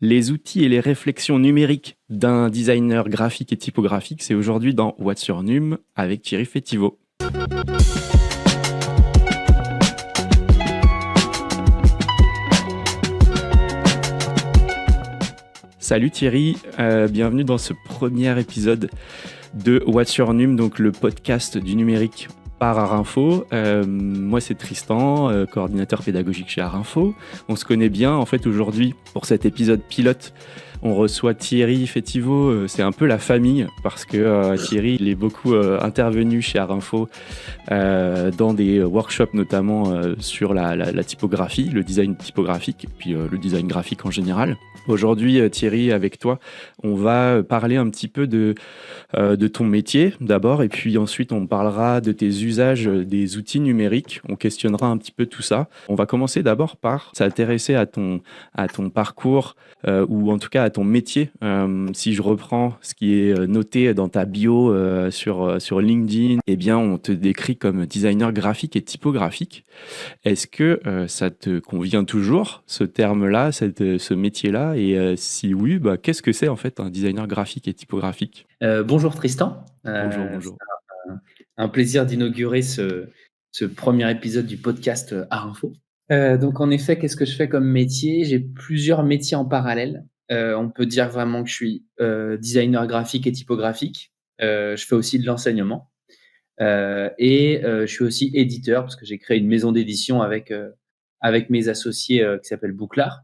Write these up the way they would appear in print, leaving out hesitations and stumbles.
Les outils et les réflexions numériques d'un designer graphique et typographique, c'est aujourd'hui dans What's Your Num avec Thierry Festivo. Salut Thierry, bienvenue dans ce premier épisode de What's Your Num, donc le podcast du numérique par Arinfo. Moi c'est Tristan, coordinateur pédagogique chez Arinfo. On se connaît bien en fait aujourd'hui pour cet épisode pilote. On reçoit Thierry Festivo, c'est un peu la famille parce que Thierry il est beaucoup intervenu chez Arinfo dans des workshops notamment sur la typographie, le design typographique et puis le design graphique en général. Aujourd'hui Thierry, avec toi, on va parler un petit peu de ton métier d'abord et puis ensuite on parlera de tes usages des outils numériques, on questionnera un petit peu tout ça. On va commencer d'abord par s'intéresser à ton parcours ou en tout cas à ton métier. Si je reprends ce qui est noté dans ta bio sur LinkedIn, eh bien on te décrit comme designer graphique et typographique. Est-ce que ça te convient toujours, ce terme-là, ce métier-là? Et si oui, bah, qu'est-ce que c'est en fait un designer graphique et typographique? Bonjour Tristan, Bonjour, c'est bonjour. un plaisir d'inaugurer ce premier épisode du podcast Art Info. Donc en effet, qu'est-ce que je fais comme métier? J'ai plusieurs métiers en parallèle. On peut dire vraiment que je suis designer graphique et typographique. Je fais aussi de l'enseignement et je suis aussi éditeur parce que j'ai créé une maison d'édition avec mes associés qui s'appelle Bouclard.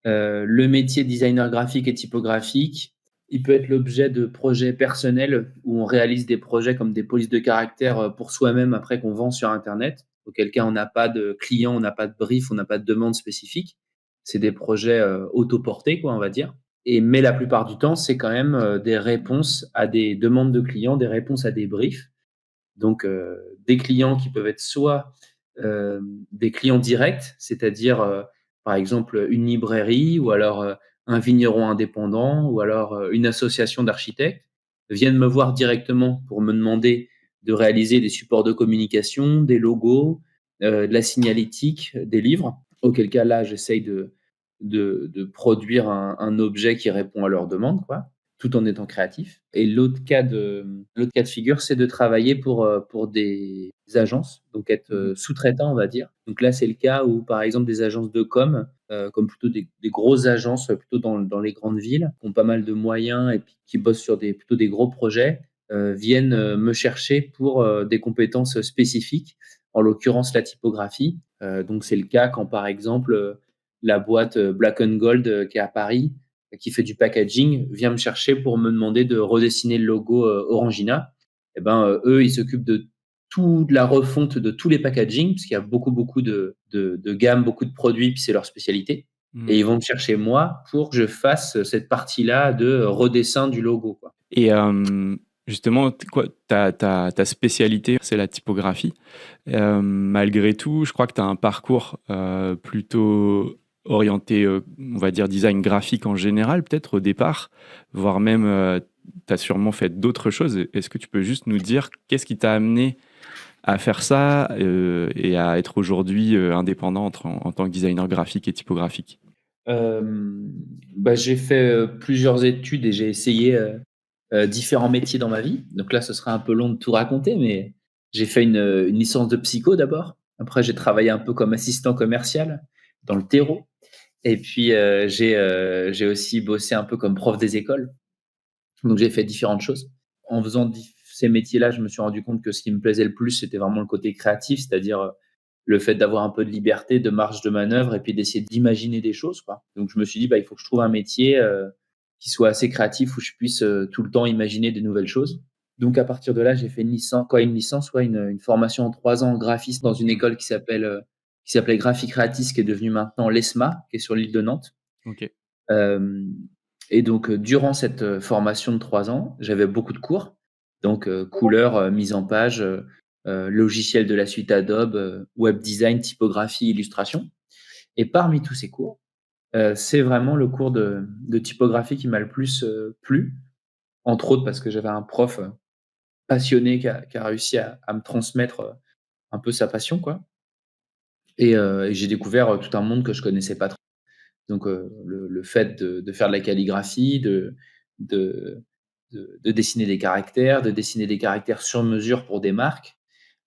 Le métier de designer graphique et typographique, il peut être l'objet de projets personnels où on réalise des projets comme des polices de caractère pour soi-même après qu'on vend sur Internet, auquel cas on n'a pas de client, on n'a pas de brief, on n'a pas de demande spécifique. C'est des projets autoportés, quoi, on va dire. Mais la plupart du temps, c'est quand même des réponses à des demandes de clients, des réponses à des briefs. Donc, des clients qui peuvent être soit des clients directs, c'est-à-dire, par exemple, une librairie ou alors un vigneron indépendant ou alors une association d'architectes viennent me voir directement pour me demander de réaliser des supports de communication, des logos, de la signalétique, des livres. Auquel cas, là, j'essaye de produire un objet qui répond à leurs demandes, quoi, tout en étant créatif. Et l'autre cas de figure, c'est de travailler pour des agences, donc être Mhm. sous-traitant, on va dire. Donc là, c'est le cas où, par exemple, des agences de com, comme plutôt des grosses agences, plutôt dans les grandes villes, qui ont pas mal de moyens et puis qui bossent sur plutôt des gros projets, viennent me chercher pour des compétences spécifiques, en l'occurrence la typographie. Donc c'est le cas quand, par exemple, la boîte Black and Gold qui est à Paris, qui fait du packaging, vient me chercher pour me demander de redessiner le logo Orangina. Et ben, eux, ils s'occupent de toute la refonte de tous les packaging, parce qu'il y a beaucoup de gammes, beaucoup de produits, puis c'est leur spécialité. Et Mhm. ils vont me chercher moi pour que je fasse cette partie-là de redessin du logo, quoi. Et justement, ta spécialité, c'est la typographie. Malgré tout, je crois que tu as un parcours plutôt orienté, on va dire, design graphique en général, peut-être au départ, voire même, tu as sûrement fait d'autres choses. Est-ce que tu peux juste nous dire qu'est-ce qui t'a amené à faire ça et à être aujourd'hui indépendant en tant que designer graphique et typographique? Euh, Bah, j'ai fait plusieurs études et j'ai essayé différents métiers dans ma vie. Donc là, ce sera un peu long de tout raconter, mais j'ai fait une licence de psycho d'abord. Après, j'ai travaillé un peu comme assistant commercial dans le terreau. Et puis, j'ai aussi bossé un peu comme prof des écoles. Donc, j'ai fait différentes choses. En faisant ces métiers-là, je me suis rendu compte que ce qui me plaisait le plus, c'était vraiment le côté créatif, c'est-à-dire le fait d'avoir un peu de liberté, de marge de manœuvre et puis d'essayer d'imaginer des choses, quoi. Donc, je me suis dit, bah, il faut que je trouve un métier qui soit assez créatif où je puisse tout le temps imaginer des nouvelles choses. Donc, à partir de là, j'ai fait une formation en 3 ans en graphisme dans une Hmm. école qui s'appelait Graphic Creatis, qui est devenue maintenant l'ESMA, qui est sur l'île de Nantes. Ok. Euh, et donc, durant cette formation de 3 ans, j'avais beaucoup de cours. Donc, couleur, mise en page, logiciel de la suite Adobe, web design, typographie, illustration. Et parmi tous ces cours, c'est vraiment le cours de typographie qui m'a le plus plu, entre autres parce que j'avais un prof passionné qui a réussi à me transmettre un peu sa passion, quoi. Et j'ai découvert tout un monde que je connaissais pas trop. Donc, le fait de faire de la calligraphie, de de dessiner des caractères, de dessiner des caractères sur mesure pour des marques,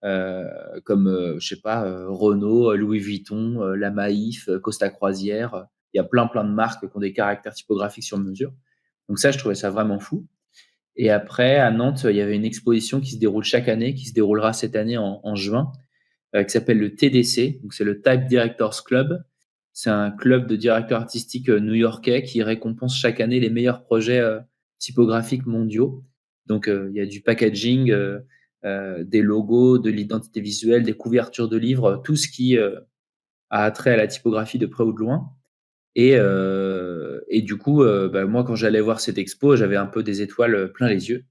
heu, comme, je sais pas, Renault, Louis Vuitton, la Maïf, Costa Croisière, il y a plein de marques qui ont des caractères typographiques sur mesure. Donc ça, je trouvais ça vraiment fou. Et après, à Nantes, il y avait une exposition qui se déroule chaque année, qui se déroulera cette année en juin, qui s'appelle le TDC, donc c'est le Type Directors Club. C'est un club de directeurs artistiques new-yorkais qui récompense chaque année les meilleurs projets typographiques mondiaux. Donc, il y a du packaging, des logos, de l'identité visuelle, des couvertures de livres, tout ce qui a trait à la typographie de près ou de loin. Et du coup, bah, moi, quand j'allais voir cette expo, j'avais un peu des étoiles plein les yeux.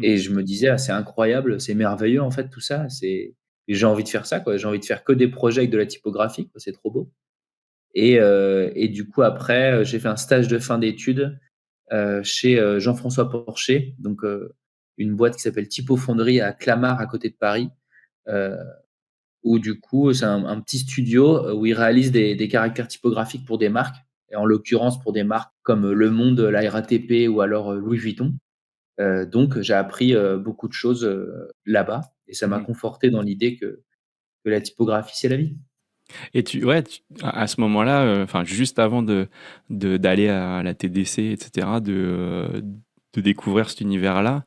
Et je me disais: «Ah, c'est incroyable, c'est merveilleux, en fait, tout ça. J'ai envie de faire ça, quoi. J'ai envie de faire que des projets avec de la typographie, quoi, c'est trop beau». Et du coup, après, j'ai fait un stage de fin d'études, chez, Jean-François Porcher, donc une boîte qui s'appelle Typofonderie à Clamart, à côté de Paris, heu, où du coup, c'est un petit studio, où il réalise des caractères typographiques pour des marques et en l'occurrence pour des marques comme, Le Monde, la RATP ou alors, Louis Vuitton. Donc j'ai appris, beaucoup de choses, là-bas et ça m'a conforté dans l'idée que la typographie, c'est la vie. Et à ce moment-là, enfin juste avant d'aller à la TDC, etc., de découvrir cet univers-là,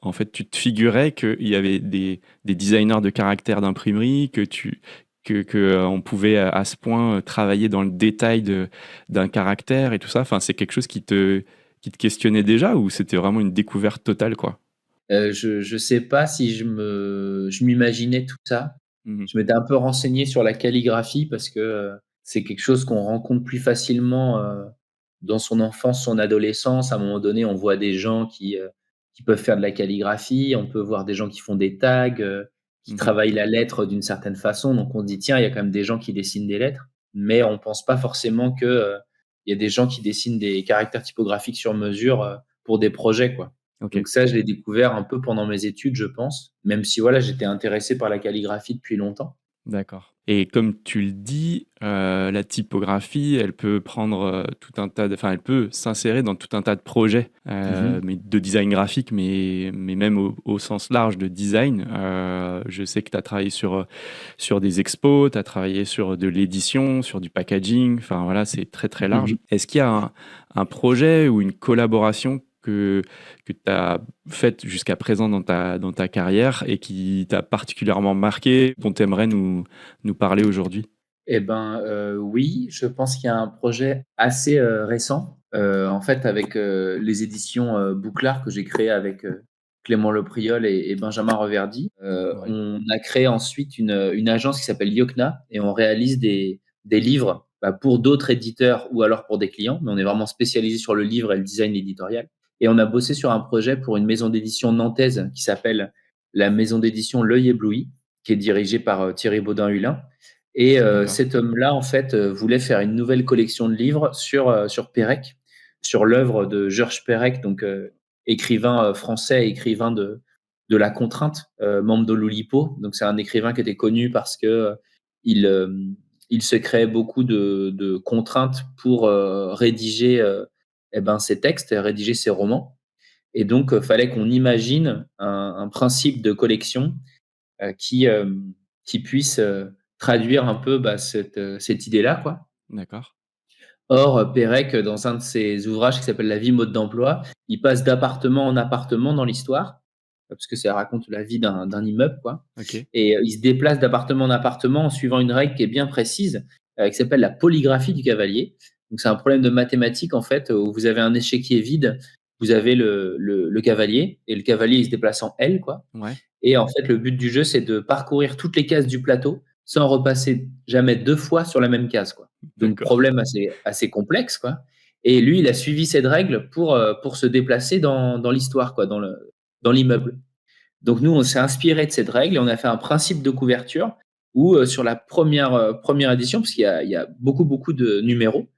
en fait, tu te figurais qu'il y avait des designers de caractères d'imprimerie, on pouvait à ce point travailler dans le détail d'un caractère et tout ça. Enfin, c'est quelque chose qui te questionnait déjà ou c'était vraiment une découverte totale, quoi? Je sais pas si je m'imaginais tout ça. Mhm. Je m'étais un peu renseigné sur la calligraphie parce que, c'est quelque chose qu'on rencontre plus facilement, dans son enfance, son adolescence. À un moment donné, on voit des gens qui peuvent faire de la calligraphie, on peut voir des gens qui font des tags, qui Mhm. travaillent la lettre d'une certaine façon. Donc on se dit: «Tiens, il y a quand même des gens qui dessinent des lettres». Mais on pense pas forcément que, il y a des gens qui dessinent des caractères typographiques sur mesure, pour des projets, quoi. Ok. Donc ça, je l'ai découvert un peu pendant mes études, je pense, même si voilà, j'étais intéressé par la calligraphie depuis longtemps. D'accord. Et comme tu le dis, la typographie, elle peut prendre tout un tas de... Enfin, elle peut s'insérer dans tout un tas de projets Mmh. mais de design graphique, mais même au sens large de design. Je sais que tu as travaillé sur des expos, tu as travaillé sur de l'édition, sur du packaging. Enfin, voilà, c'est très, très large. Mmh. Est-ce qu'il y a un projet ou une collaboration que tu as faite jusqu'à présent dans ta carrière et qui t'a particulièrement marqué, dont tu aimerais nous parler aujourd'hui? Et ben, oui, je pense qu'il y a un projet assez, récent, en fait avec, les éditions, Bouclard que j'ai créées avec, Clément Lepriol et Benjamin Reverdy. Ouais. On a créé ensuite une agence qui s'appelle Yocna et on réalise des livres, bah, pour d'autres éditeurs ou alors pour des clients, mais on est vraiment spécialisé sur le livre et le design éditorial et on a bossé sur un projet pour une maison d'édition nantaise qui s'appelle la maison d'édition L'Œil ébloui, qui est dirigée par, Thierry Baudin-Hulin et D'accord. cet homme-là, en fait, voulait faire une nouvelle collection de livres sur Pérec, sur l'œuvre de Georges Perec, donc écrivain, français, écrivain de la contrainte, membre de l'Oulipo. Donc c'est un écrivain qui était connu parce que, il, il se créait beaucoup de contraintes pour, rédiger, et ben, ses textes et rédiger ses romans et donc fallait qu'on imagine un principe de collection heu, qui, hem, qui puisse, traduire un peu, bah, cette idée-là, quoi. D'accord. Or, Pérec, dans un de ses ouvrages qui s'appelle «La vie mode d'emploi», il passe d'appartement en appartement dans l'histoire, parce que ça raconte la vie d'un immeuble, quoi OK. et il se déplace d'appartement en appartement en suivant une règle qui est bien précise, qui s'appelle la polygraphie du cavalier. Donc c'est un problème de mathématiques, en fait, où vous avez un échiquier vide, vous avez le cavalier et le cavalier, il se déplace en L, quoi Ouais. et en fait, le but du jeu, c'est de parcourir toutes les cases du plateau sans repasser jamais 2 fois sur la même case, quoi. Donc D'accord. problème assez complexe, quoi et lui, il a suivi cette règle pour se déplacer dans l'histoire, quoi, dans l'immeuble. Donc nous, on s'est inspiré de cette règle et on a fait un principe de couverture où, sur la première édition, parce qu'il y a beaucoup de numéros.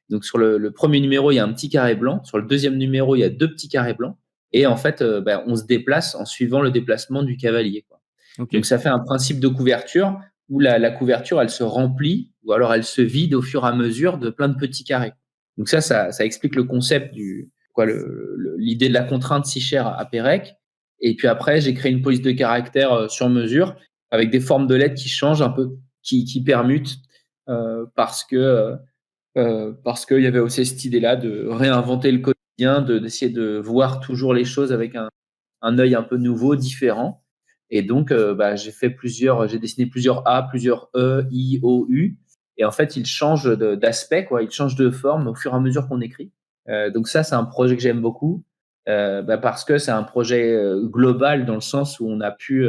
Donc sur le 1er numéro, il y a un petit carré blanc. Sur le deuxième numéro, il y a 2 petits carrés blancs et en fait, bah, on se déplace en suivant le déplacement du cavalier, quoi. OK. Donc ça fait un principe de couverture où la couverture, elle se remplit ou alors elle se vide au fur et à mesure de plein de petits carrés. Donc ça explique le concept l'idée de la contrainte si chère à Pérec. Et puis après, j'ai créé une police de caractère sur mesure avec des formes de lettres qui changent un peu, qui permutent parce qu'il y avait aussi cette idée-là de réinventer le quotidien, d'essayer de voir toujours les choses avec un œil un peu nouveau, différent. Et donc, j'ai dessiné plusieurs A, plusieurs E, I, O, U. Et en fait, ils changent d'aspect, quoi. Ils changent de forme au fur et à mesure qu'on écrit. Donc ça, c'est un projet que j'aime beaucoup parce que c'est un projet global dans le sens où on a pu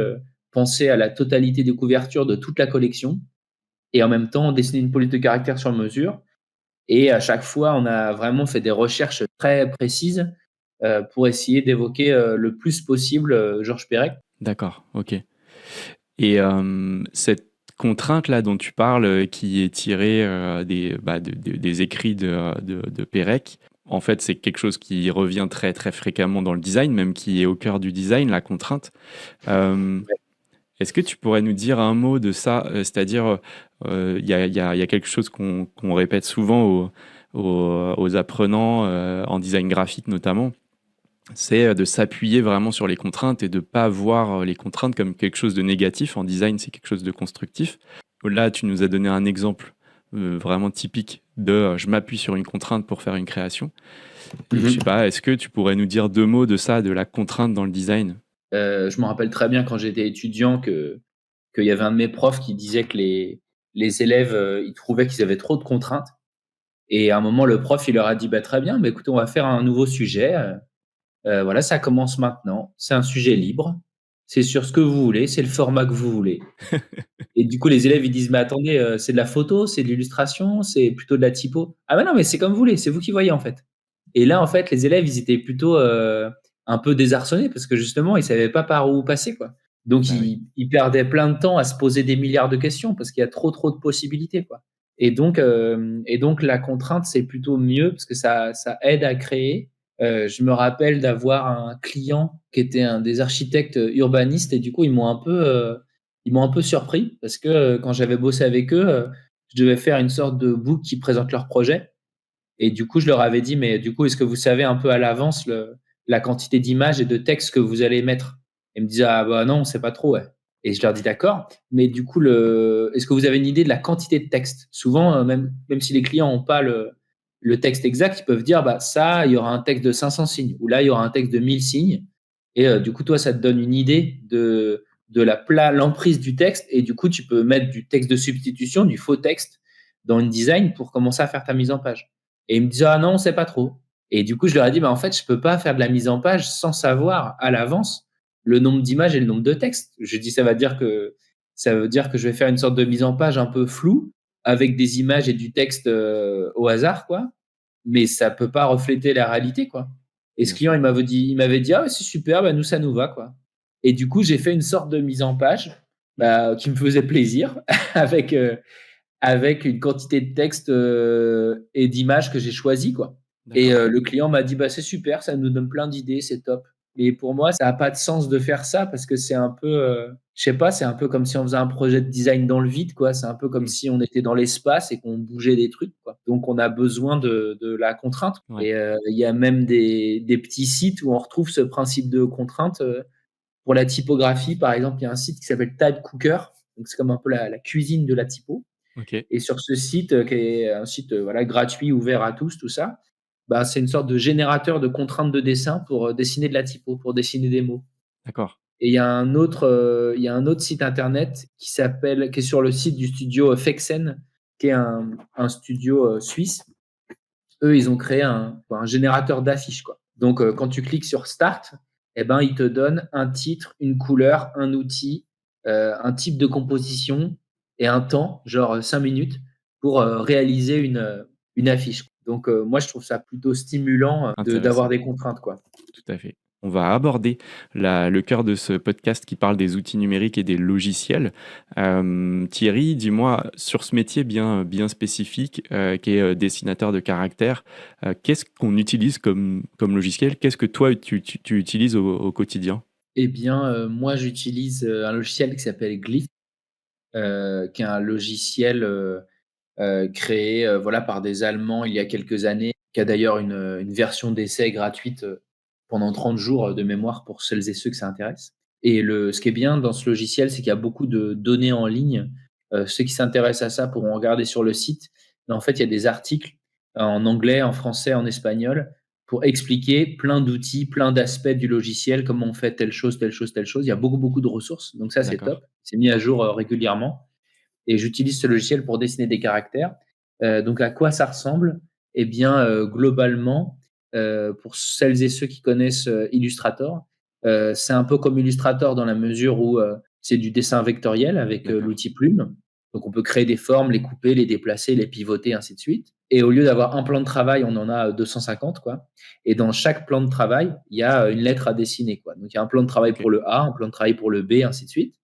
penser à la totalité des couvertures de toute la collection et en même temps dessiner une police de caractère sur mesure. Et à chaque fois, on a vraiment fait des recherches très précises pour essayer d'évoquer le plus possible Georges Perec. D'accord, ok. Et cette contrainte-là dont tu parles, qui est tirée des écrits de Pérec, en fait, c'est quelque chose qui revient très, très fréquemment dans le design, même qui est au cœur du design, la contrainte. Euh, Est-ce que tu pourrais nous dire un mot de ça? C'est-à-dire, il y a quelque chose qu'on répète souvent aux apprenants, en design graphique notamment, c'est de s'appuyer vraiment sur les contraintes et de ne pas voir les contraintes comme quelque chose de négatif. En design, c'est quelque chose de constructif. Là, tu nous as donné un exemple vraiment typique de je m'appuie sur une contrainte pour faire une création. Et je sais pas, est-ce que tu pourrais nous dire deux mots de ça, de la contrainte dans le design? Je me rappelle très bien quand j'étais étudiant qu'il y avait un de mes profs qui disait que les élèves, ils trouvaient qu'ils avaient trop de contraintes. Et à un moment, le prof, il leur a dit, bah, très bien, bah, écoutez, on va faire un nouveau sujet. Voilà, ça commence maintenant. C'est un sujet libre. C'est sur ce que vous voulez. C'est le format que vous voulez. Et du coup, les élèves, ils disent, mais attendez, c'est de la photo, c'est de l'illustration, c'est plutôt de la typo. Ah ben non, mais c'est comme vous voulez, c'est vous qui voyez en fait. Et là, en fait, les élèves, ils étaient plutôt un peu désarçonnés parce que justement, ils savaient pas par où passer, quoi. Donc, Bah oui. ils perdaient plein de temps à se poser des milliards de questions parce qu'il y a trop de possibilités, quoi. Et donc, la contrainte, c'est plutôt mieux parce que ça aide à créer. Je me rappelle d'avoir un client qui était un des architectes urbanistes et du coup, ils m'ont un peu surpris parce que quand j'avais bossé avec eux, je devais faire une sorte de book qui présente leur projet. Et du coup, je leur avais dit, mais du coup, est-ce que vous savez un peu à l'avance la quantité d'images et de textes que vous allez mettre? Ils me disaient, ah bah non, on sait pas trop, ouais. Et je leur dis, d'accord, mais du coup, est-ce que vous avez une idée de la quantité de texte? Souvent, même si les clients n'ont pas le texte exact, ils peuvent dire, bah ça, il y aura un texte de 500 signes, ou là, il y aura un texte de 1000 signes. Et du coup, toi, ça te donne une idée de l'emprise du texte. Et du coup, tu peux mettre du texte de substitution, du faux texte dans une design pour commencer à faire ta mise en page. Et ils me disent, ah non, on sait pas trop. Et du coup, je leur ai dit, bah, en fait, je peux pas faire de la mise en page sans savoir à l'avance le nombre d'images et le nombre de textes. Je dis, ça veut dire que je vais faire une sorte de mise en page un peu floue avec des images et du texte au hasard, quoi. Mais ça peut pas refléter la réalité, quoi. Et ce Bien client, sûr. il m'avait dit, ah ouais, c'est super, bah, nous, ça nous va, quoi. Et du coup, j'ai fait une sorte de mise en page bah, qui me faisait plaisir avec, avec une quantité de texte et d'images que j'ai choisies, quoi. Et D'accord. le client m'a dit, bah, c'est super, ça nous donne plein d'idées, c'est top. Et pour moi, ça n'a pas de sens de faire ça parce que c'est un peu, je sais pas, c'est un peu comme si on faisait un projet de design dans le vide, quoi. C'est un peu comme Mm. si on était dans l'espace et qu'on bougeait des trucs, quoi. Donc, on a besoin de la contrainte. Ouais. Et il y a même des petits sites où on retrouve ce principe de contrainte. Pour la typographie, par exemple, il y a un site qui s'appelle Type Cooker. Donc, c'est comme un peu la cuisine de la typo. Ok. Et sur ce site, qui est un site voilà, gratuit, ouvert à tous, tout ça, bah, c'est une sorte de générateur de contraintes de dessin pour dessiner de la typo, pour dessiner des mots. D'accord. Et il y a un autre site internet qui est sur le site du studio Fexen, qui est un studio suisse. Eux, ils ont créé un générateur d'affiches, quoi. Donc, quand tu cliques sur Start, eh ben, il te donne un titre, une couleur, un outil, un type de composition et un temps, genre 5 minutes, pour réaliser une affiche. Donc, moi, je trouve ça plutôt stimulant d'avoir Intéressant. des contraintes, quoi. Tout à fait. On va aborder le cœur de ce podcast qui parle des outils numériques et des logiciels. Thierry, dis-moi, sur ce métier bien spécifique qui est dessinateur de caractères, qu'est-ce qu'on utilise comme logiciel? Qu'est-ce que toi, tu utilises au quotidien? Eh bien, moi, j'utilise un logiciel qui s'appelle Glyph. qui est un logiciel créé voilà, par des Allemands il y a quelques années, qui a d'ailleurs une version d'essai gratuite pendant 30 jours de mémoire pour celles et ceux que ça intéresse. Et ce qui est bien dans ce logiciel, c'est qu'il y a beaucoup de données en ligne. Ceux qui s'intéressent à ça pourront regarder sur le site. Mais en fait, il y a des articles en anglais, en français, en espagnol, pour expliquer plein d'outils, plein d'aspects du logiciel, comment on fait telle chose, telle chose, telle chose. Il y a beaucoup, beaucoup de ressources. Donc ça, c'est D'accord. top. C'est mis à jour régulièrement et j'utilise ce logiciel pour dessiner des caractères. Donc à quoi ça ressemble? Eh bien, globalement, pour celles et ceux qui connaissent Illustrator, c'est un peu comme Illustrator dans la mesure où c'est du dessin vectoriel avec D'accord. l'outil Plume. Donc on peut créer des formes, les couper, les déplacer, les pivoter, ainsi de suite. Et au lieu d'avoir un plan de travail, on en a 250, quoi. Et dans chaque plan de travail, il y a une lettre à dessiner, quoi. Donc il y a un plan de travail Ok. pour le A, un plan de travail pour le B, ainsi de suite.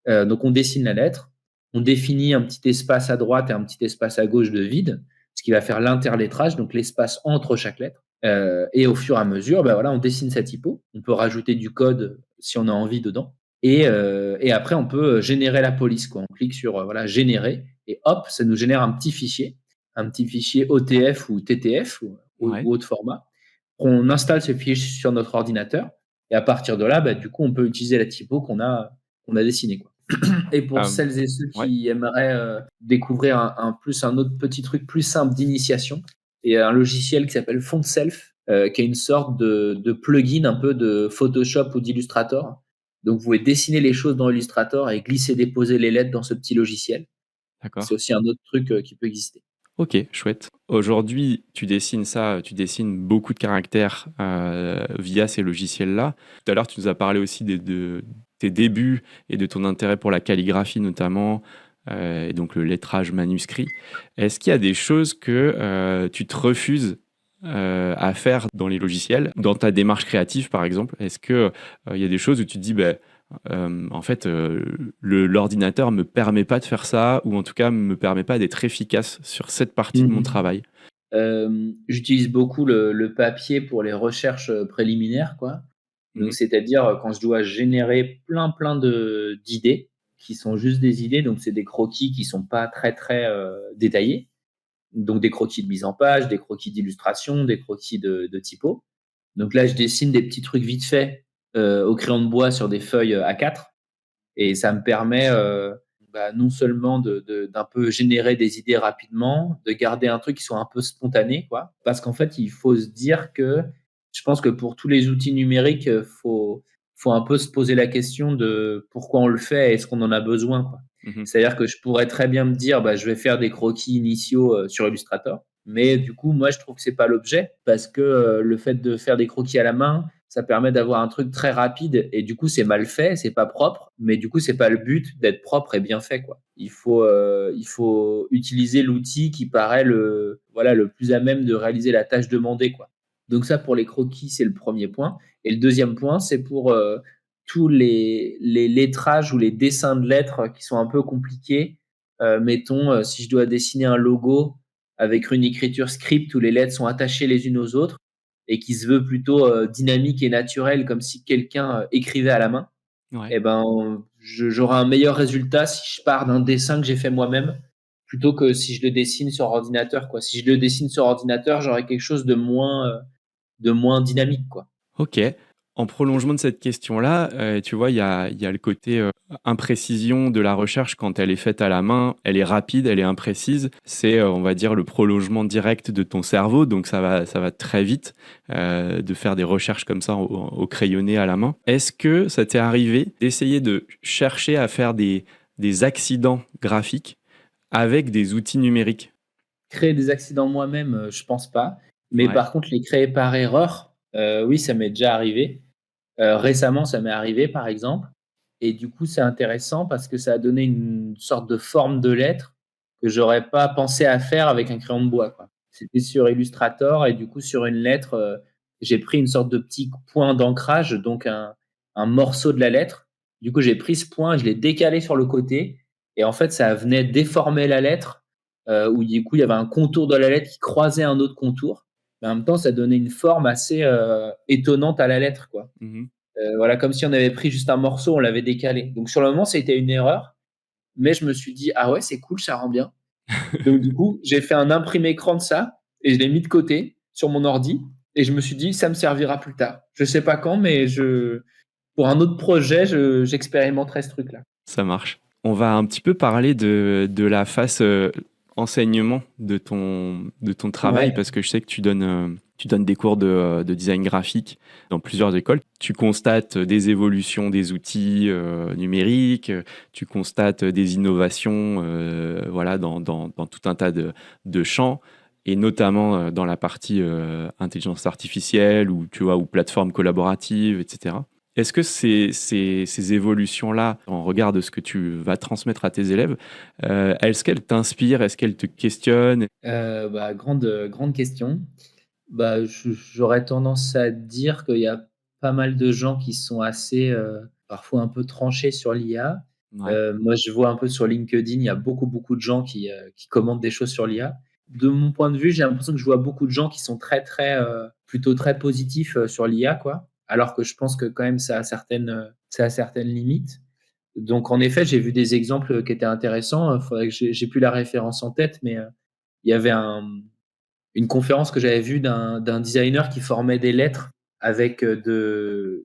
Donc on dessine la lettre, on définit un petit espace à droite et un petit espace à gauche de vide, ce qui va faire l'interlettrage, donc l'espace entre chaque lettre. Et au fur et à mesure, ben voilà, on dessine sa typo. On peut rajouter du code si on a envie dedans. Et après, on peut générer la police, quoi. On clique sur voilà, générer et hop, ça nous génère un petit fichier OTF ou TTF Ouais. ou autre format. On installe ce fichier sur notre ordinateur et à partir de là, bah, du coup, on peut utiliser la typo qu'on a dessinée, quoi. Et pour Euh, celles et ceux ouais. qui aimeraient découvrir un autre petit truc plus simple d'initiation, il y a un logiciel qui s'appelle FontSelf, qui est une sorte de plugin un peu de Photoshop ou d'Illustrator. Donc, vous pouvez dessiner les choses dans Illustrator et glisser, déposer les lettres dans ce petit logiciel. C'est D'accord. aussi un autre truc qui peut exister. Ok, chouette. Aujourd'hui, tu dessines ça, tu dessines beaucoup de caractères via ces logiciels-là. Tout à l'heure, tu nous as parlé aussi de tes débuts et de ton intérêt pour la calligraphie notamment, et donc le lettrage manuscrit. Est-ce qu'il y a des choses que tu te refuses à faire dans les logiciels, dans ta démarche créative par exemple? Est-ce que il y a des choses où tu te dis, ben, en fait, l'ordinateur me permet pas de faire ça, ou en tout cas me permet pas d'être efficace sur cette partie de mon Mhm. travail. J'utilise beaucoup le papier pour les recherches préliminaires, quoi. Donc, Mhm. c'est-à-dire quand je dois générer plein d'idées qui sont juste des idées, donc c'est des croquis qui sont pas très détaillés. Donc, des croquis de mise en page, des croquis d'illustration, des croquis de typo. Donc là, je dessine des petits trucs vite faits au crayon de bois sur des feuilles A4. Et ça me permet bah, non seulement d'un peu générer des idées rapidement, de garder un truc qui soit un peu spontané, quoi. Parce qu'en fait, il faut se dire que je pense que pour tous les outils numériques, faut un peu se poser la question de pourquoi on le fait et est-ce qu'on en a besoin, quoi. Mhm. C'est-à-dire que je pourrais très bien me dire, bah, je vais faire des croquis initiaux sur Illustrator. Mais du coup, moi, je trouve que c'est pas l'objet parce que le fait de faire des croquis à la main, ça permet d'avoir un truc très rapide et du coup, c'est mal fait, c'est pas propre, mais du coup, c'est pas le but d'être propre et bien fait, quoi. Il faut utiliser l'outil qui paraît voilà, le plus à même de réaliser la tâche demandée, quoi. Donc ça, pour les croquis, c'est le premier point. Et le deuxième point, c'est pour tous les lettrages ou les dessins de lettres qui sont un peu compliqués. Mettons, si je dois dessiner un logo avec une écriture script où les lettres sont attachées les unes aux autres et qui se veut plutôt dynamique et naturel, comme si quelqu'un écrivait à la main, Ouais. eh ben, j'aurai un meilleur résultat si je pars d'un dessin que j'ai fait moi-même plutôt que si je le dessine sur ordinateur, quoi. Si je le dessine sur ordinateur, j'aurai quelque chose de moins dynamique, quoi. Ok. En prolongement de cette question-là, tu vois, il y a le côté imprécision de la recherche quand elle est faite à la main, elle est rapide, elle est imprécise. C'est, on va dire, le prolongement direct de ton cerveau, donc ça va très vite de faire des recherches comme ça au crayonné à la main. Est-ce que ça t'est arrivé d'essayer de chercher à faire des accidents graphiques avec des outils numériques? Créer des accidents moi-même, je pense pas. Mais Ouais. par contre, les créer par erreur, oui, ça m'est déjà arrivé. Récemment, ça m'est arrivé, par exemple. Et du coup, c'est intéressant parce que ça a donné une sorte de forme de lettre que j'aurais pas pensé à faire avec un crayon de bois, quoi. C'était sur Illustrator et du coup, sur une lettre, j'ai pris une sorte de petit point d'ancrage, donc un morceau de la lettre. Du coup, j'ai pris ce point, je l'ai décalé sur le côté et en fait, ça venait déformer la lettre, où du coup, il y avait un contour de la lettre qui croisait un autre contour. Mais en même temps, ça donnait une forme assez étonnante à la lettre, quoi. Mhm. Voilà, comme si on avait pris juste un morceau, on l'avait décalé. Donc sur le moment, c'était une erreur, mais je me suis dit: «Ah ouais, c'est cool, ça rend bien». Donc du coup, j'ai fait un imprimé écran de ça et je l'ai mis de côté sur mon ordi et je me suis dit: «Ça me servira plus tard». Je sais pas quand, mais pour un autre projet, j'expérimenterai ce truc-là. Ça marche. On va un petit peu parler de la face enseignement de ton travail, Ouais. parce que je sais que tu donnes des cours de design graphique dans plusieurs écoles. Tu constates des évolutions des outils numériques, tu constates des innovations voilà, dans tout un tas de champs, et notamment dans la partie intelligence artificielle ou, tu vois, ou plateforme collaborative, etc. Est-ce que ces évolutions-là, en regard de ce que tu vas transmettre à tes élèves, est-ce qu'elles t'inspirent? Est-ce qu'elles te questionnent? Grande question. J'aurais tendance à dire qu'il y a pas mal de gens qui sont assez, parfois un peu tranchés sur l'IA. Ouais, Moi, je vois un peu sur LinkedIn, il y a beaucoup, beaucoup de gens qui commentent des choses sur l'IA. De mon point de vue, j'ai l'impression que je vois beaucoup de gens qui sont très, très, plutôt très positifs, sur l'IA, quoi. Alors que je pense que quand même ça a certaines limites. Donc en effet, j'ai vu des exemples qui étaient intéressants. Il faudrait que j'ai plus la référence en tête, mais, il y avait une conférence que j'avais vue d'un designer qui formait des lettres avec de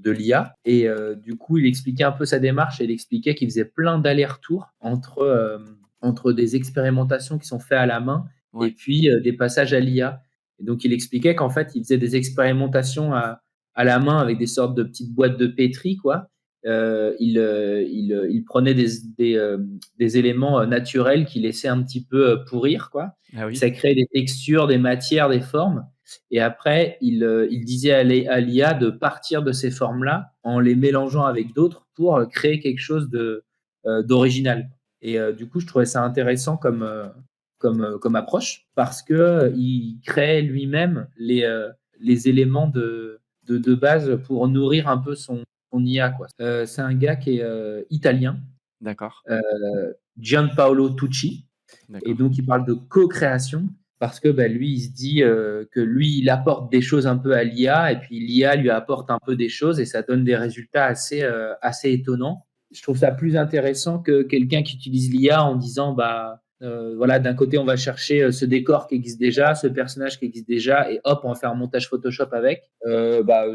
l'IA. Et du coup, il expliquait un peu sa démarche et il expliquait qu'il faisait plein d'allers-retours entre des expérimentations qui sont faites à la main et ouais. puis des passages à l'IA. Et donc, il expliquait qu'en fait, il faisait des expérimentations à la main avec des sortes de petites boîtes de pétri, quoi. Il prenait des éléments naturels qu'il laissait un petit peu pourrir, quoi. Ah oui? Ça crée des textures, des matières, des formes. Et après, il disait à l'IA de partir de ces formes-là en les mélangeant avec d'autres pour créer quelque chose d'original. Et du coup, je trouvais ça intéressant comme approche parce que il crée lui-même les éléments de base pour nourrir un peu son IA, quoi. C'est un gars qui est italien, D'accord, euh, Gianpaolo Tucci. Et d'accord. donc, il parle de co-création parce que lui, il se dit que lui, il apporte des choses un peu à l'IA et puis l'IA lui apporte un peu des choses et ça donne des résultats assez étonnants. Je trouve ça plus intéressant que quelqu'un qui utilise l'IA en disant, voilà, d'un côté, on va chercher ce décor qui existe déjà, ce personnage qui existe déjà, et hop, on va faire un montage Photoshop avec.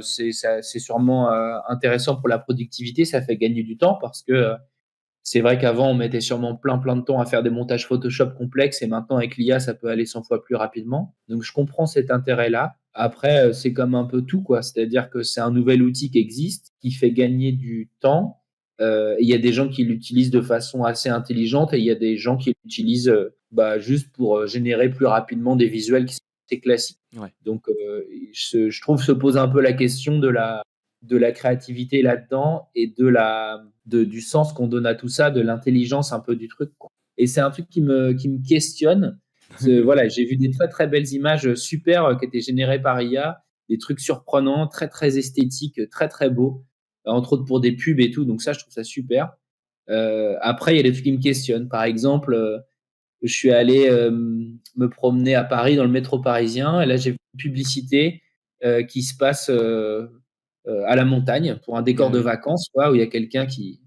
C'est sûrement intéressant pour la productivité, ça fait gagner du temps parce que c'est vrai qu'avant, on mettait sûrement plein, plein de temps à faire des montages Photoshop complexes et maintenant, avec l'IA, ça peut aller 100 fois plus rapidement. Donc, je comprends cet intérêt-là. Après, c'est comme un peu tout, quoi. C'est-à-dire que c'est un nouvel outil qui existe, qui fait gagner du temps. Et il y a des gens qui l'utilisent de façon assez intelligente et il y a des gens qui l'utilisent juste pour générer plus rapidement des visuels qui sont assez classiques. Ouais. Donc, je trouve se pose un peu la question de la créativité là-dedans et du sens qu'on donne à tout ça, de l'intelligence un peu du truc, quoi. Et c'est un truc qui me questionne. Voilà, j'ai vu des très très belles images super qui étaient générées par IA, des trucs surprenants, très très esthétiques, très très beaux, entre autres pour des pubs et tout. Donc ça, je trouve ça super. Après, il y a des trucs qui me questionnent. Par exemple, je suis allé me promener à Paris dans le métro parisien et là j'ai vu une publicité qui se passe à la montagne pour un décor Ah de oui. vacances, quoi, où il y a quelqu'un qui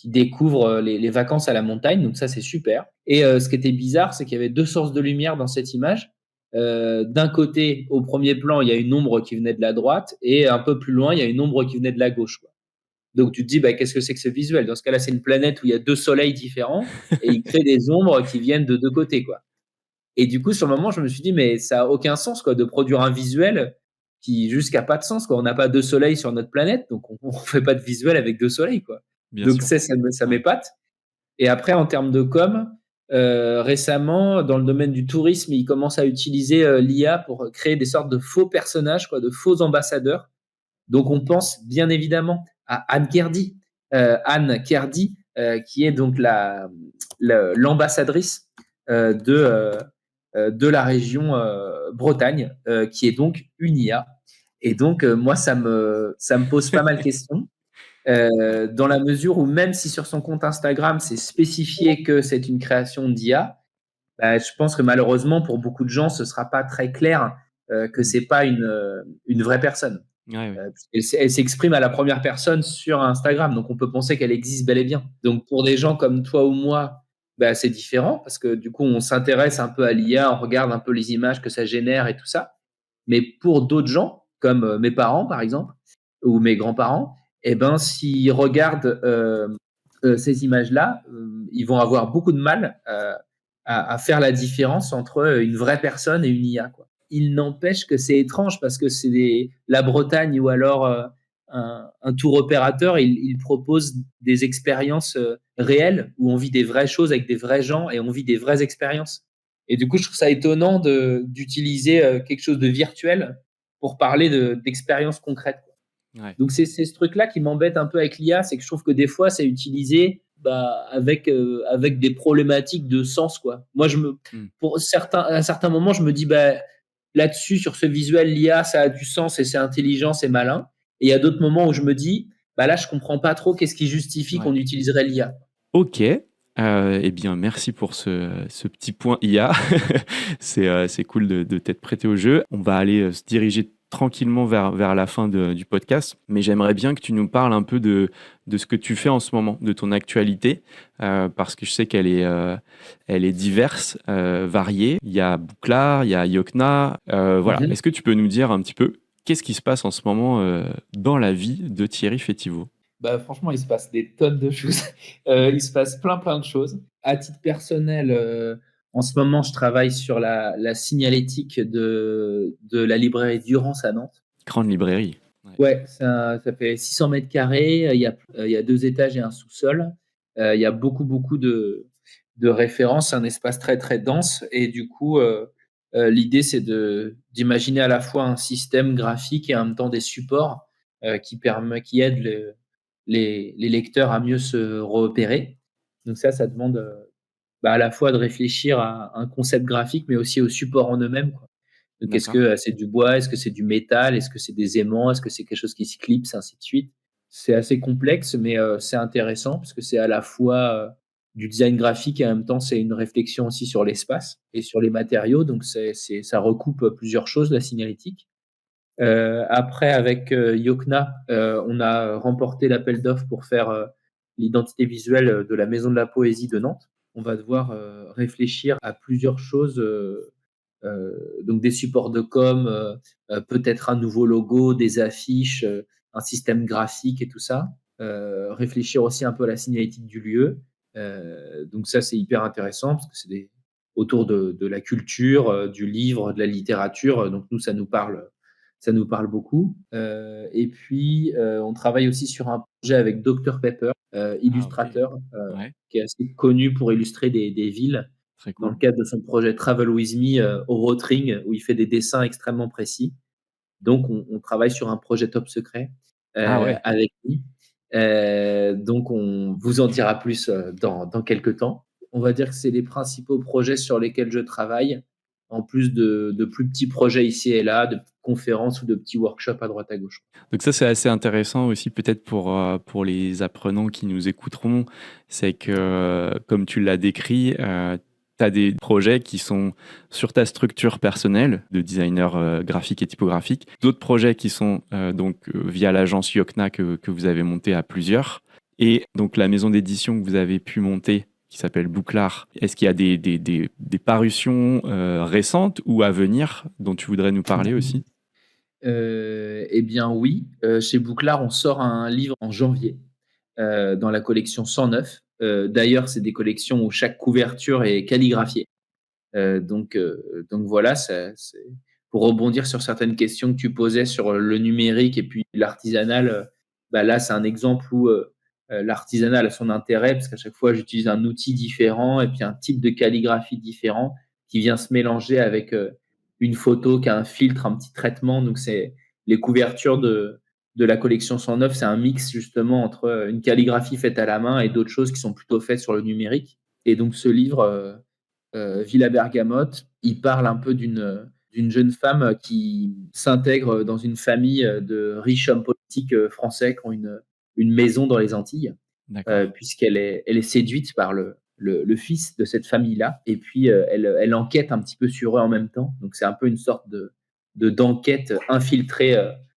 découvre les vacances à la montagne. Donc ça, c'est super. Et ce qui était bizarre, c'est qu'il y avait deux sources de lumière dans cette image. D'un côté, au premier plan, il y a une ombre qui venait de la droite et un peu plus loin, il y a une ombre qui venait de la gauche, quoi. Donc tu te dis, qu'est-ce que c'est que ce visuel? Dans ce cas-là, c'est une planète où il y a deux soleils différents et il crée des ombres qui viennent de deux côtés, quoi. Et du coup, sur le moment, je me suis dit, mais ça a aucun sens, quoi, de produire un visuel qui jusqu'à pas de sens, quoi. On n'a pas deux soleils sur notre planète, donc on fait pas de visuel avec deux soleils, quoi. Bien Donc sûr. ça Ouais. m'épate. Et après, en termes de com, récemment, dans le domaine du tourisme, ils commencent à utiliser l'IA pour créer des sortes de faux personnages, quoi, de faux ambassadeurs. Donc on pense bien évidemment à Anne Kerdy, qui est donc l'ambassadrice de la région Bretagne, qui est donc une IA. Et donc moi, ça me pose pas mal de questions, dans la mesure où même si sur son compte Instagram, c'est spécifié que c'est une création d'IA, je pense que malheureusement, pour beaucoup de gens, ce sera pas très clair que Mm. c'est pas une vraie personne. Ouais, oui. Elle s'exprime à la première personne sur Instagram, donc on peut penser qu'elle existe bel et bien. Donc pour des gens comme toi ou moi, bah, c'est différent parce que du coup, on s'intéresse un peu à l'IA, on regarde un peu les images que ça génère et tout ça. Mais pour d'autres gens, comme mes parents par exemple, ou mes grands-parents, eh ben, s'ils regardent ces images-là, ils vont avoir beaucoup de mal à faire la différence entre une vraie personne et une IA, quoi. Il n'empêche que c'est étrange parce que la Bretagne ou alors un tour opérateur, il propose des expériences réelles où on vit des vraies choses avec des vrais gens et on vit des vraies expériences. Et du coup, je trouve ça étonnant d'utiliser quelque chose de virtuel pour parler d'expériences concrètes. Ouais. Donc c'est ce truc-là qui m'embête un peu avec l'IA, c'est que je trouve que des fois c'est utilisé avec des problématiques de sens, quoi. Moi Mmh. pour certains à certains moments je me dis bah là-dessus sur ce visuel l'IA ça a du sens et c'est intelligent, c'est malin. Et il y a d'autres moments où je me dis bah là je comprends pas trop qu'est-ce qui justifie Ouais. qu'on utiliserait l'IA. OK, eh bien merci pour ce petit point IA. C'est cool de t'être prêté au jeu. On va aller, se diriger tranquillement vers la fin du podcast, mais j'aimerais bien que tu nous parles un peu de ce que tu fais en ce moment, de ton actualité, parce que je sais elle est diverse, variée. Il y a Bouclard, il y a Yokna, voilà. Mmh. Est-ce que tu peux nous dire un petit peu qu'est-ce qui se passe en ce moment, dans la vie de Thierry Festivo? Bah, franchement, il se passe des tonnes de choses. Il se passe plein de choses. À titre personnel, en ce moment, je travaille sur la signalétique de la librairie Durance à Nantes. Grande librairie. Ouais. Ouais, ça fait 600 mètres carrés. Il y a 2 étages et un sous-sol. Il y a beaucoup de références, un espace très dense et du coup, l'idée, c'est d'imaginer à la fois un système graphique et en même temps des supports, qui aident les lecteurs à mieux se repérer. Donc ça demande, bah, à la fois de réfléchir à un concept graphique, mais aussi aux supports en eux-mêmes, quoi. Donc est-ce que, D'accord. c'est du bois? Est-ce que c'est du métal? Est-ce que c'est des aimants? Est-ce que c'est quelque chose qui se clipse? Ainsi de suite. C'est assez complexe, mais c'est intéressant parce que c'est à la fois, du design graphique et en même temps, c'est une réflexion aussi sur l'espace et sur les matériaux. Donc ça recoupe plusieurs choses, la signalétique. Après avec, Yokna, on a remporté l'appel d'offres pour faire, l'identité visuelle, de la Maison de la Poésie de Nantes. On va devoir, réfléchir à plusieurs choses, donc des supports de com, peut-être un nouveau logo, des affiches, un système graphique et tout ça. Réfléchir aussi un peu à la signalétique du lieu. Donc ça, c'est hyper intéressant parce que c'est autour de la culture, du livre, de la littérature. Donc nous, ça nous parle beaucoup. Et puis, on travaille aussi sur un projet avec Dr Pepper, Ah OK. illustrateur, Ouais, qui est assez connu pour illustrer des villes très dans le cool. cadre de son projet Travel with Me, au Rotring, où il fait des dessins extrêmement précis. Donc on travaille sur un projet top secret, Ah ouais, avec lui. Donc on vous en dira plus, dans quelques temps. On va dire que c'est les principaux projets sur lesquels je travaille, en plus de plus petits projets ici et là, de petites conférences ou de petits workshops à droite à gauche. donc ça, c'est assez intéressant aussi peut-être pour les apprenants qui nous écouteront. C'est que, comme tu l'as décrit, tu as des projets qui sont sur ta structure personnelle de designer, graphique et typographique. D'autres projets qui sont, via l'agence Yokna que vous avez monté à plusieurs et donc la maison d'édition que vous avez pu monter qui s'appelle Bouclard. Est-ce qu'il y a des parutions, récentes ou à venir dont tu voudrais nous parler aussi? Eh bien oui, chez Bouclard, on sort un livre en janvier, dans la collection 109. D'ailleurs, c'est des collections où chaque couverture est calligraphiée. Donc voilà, c'est pour rebondir sur certaines questions que tu posais sur le numérique et puis l'artisanal, bah là, c'est un exemple où, l'artisanal a son intérêt parce qu'à chaque fois, j'utilise un outil différent et puis un type de calligraphie différent qui vient se mélanger avec, une photo qui a un filtre, un petit traitement. Donc c'est les couvertures de la collection 109, c'est un mix justement entre, une calligraphie faite à la main et d'autres choses qui sont plutôt faites sur le numérique. Et donc ce livre, Villa Bergamote, il parle un peu d'une jeune femme qui s'intègre dans une famille de riches hommes politiques français qui ont une maison dans les Antilles, D'accord. elle est séduite par le fils de cette famille-là. Et puis elle enquête un petit peu sur eux en même temps. Donc c'est un peu une sorte d'enquête infiltrée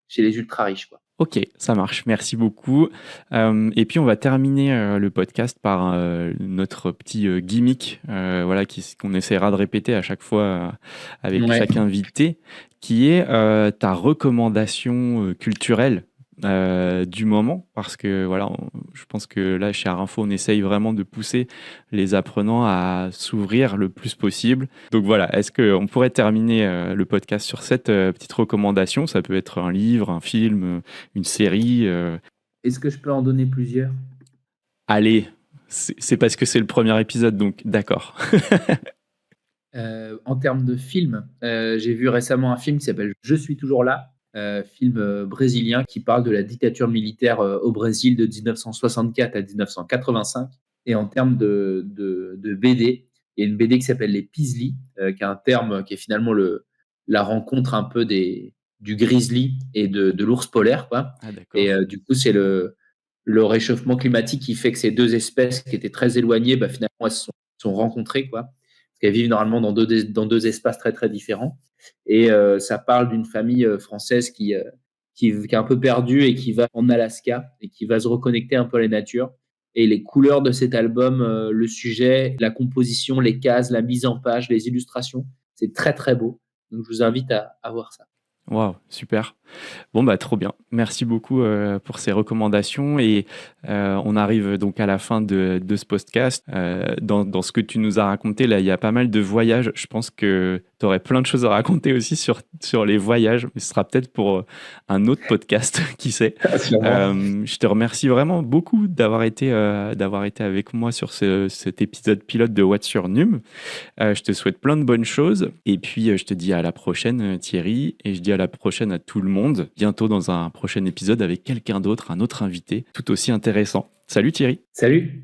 chez les ultra riches, quoi. Ok, ça marche. Merci beaucoup. Et puis on va terminer le podcast par notre petit gimmick, voilà, qu'on essaiera de répéter à chaque fois avec Ouais. chaque invité, qui est ta recommandation culturelle du moment, parce que voilà, je pense que là chez Arinfo, on essaye vraiment de pousser les apprenants à s'ouvrir le plus possible. Donc voilà, est-ce qu'on pourrait terminer le podcast sur cette petite recommandation? Ça peut être un livre, un film, une série. Est-ce que je peux en donner plusieurs? Allez, c'est parce que c'est le premier épisode, donc d'accord. En termes de film, j'ai vu récemment un film qui s'appelle Je suis toujours là, film, brésilien qui parle de la dictature militaire, au Brésil de 1964 à 1985. Et en termes de BD, il y a une BD qui s'appelle Les Pisli, qui est un terme qui est finalement la rencontre un peu du grizzly et de l'ours polaire, quoi. Ah Et d'accord. du coup, c'est le réchauffement climatique qui fait que ces 2 espèces qui étaient très éloignées, bah, finalement, elles se sont rencontrées, quoi. Parce qu'elles vivent normalement dans 2 espaces très, très différents. Et ça parle d'une famille française qui est un peu perdue et qui va en Alaska et qui va se reconnecter un peu à la nature. Et les couleurs de cet album, le sujet, la composition, les cases, la mise en page, les illustrations, c'est très, très beau. Donc je vous invite à voir ça. Waouh, super. Bon, bah, trop bien. Merci beaucoup pour ces recommandations. Et on arrive donc à la fin de ce podcast. Dans ce que tu nous as raconté, là, il y a pas mal de voyages. Je pense que tu aurais plein de choses à raconter aussi sur les voyages. Mais ce sera peut-être pour un autre podcast, qui sait. Sûrement. Je te remercie vraiment beaucoup d'avoir été avec moi sur cet épisode pilote de What's Your Num. Je te souhaite plein de bonnes choses. Et puis, je te dis à la prochaine, Thierry. Et je dis à la prochaine à tout le monde. Bientôt dans un prochain épisode avec quelqu'un d'autre, un autre invité, tout aussi intéressant. Salut Thierry. Salut!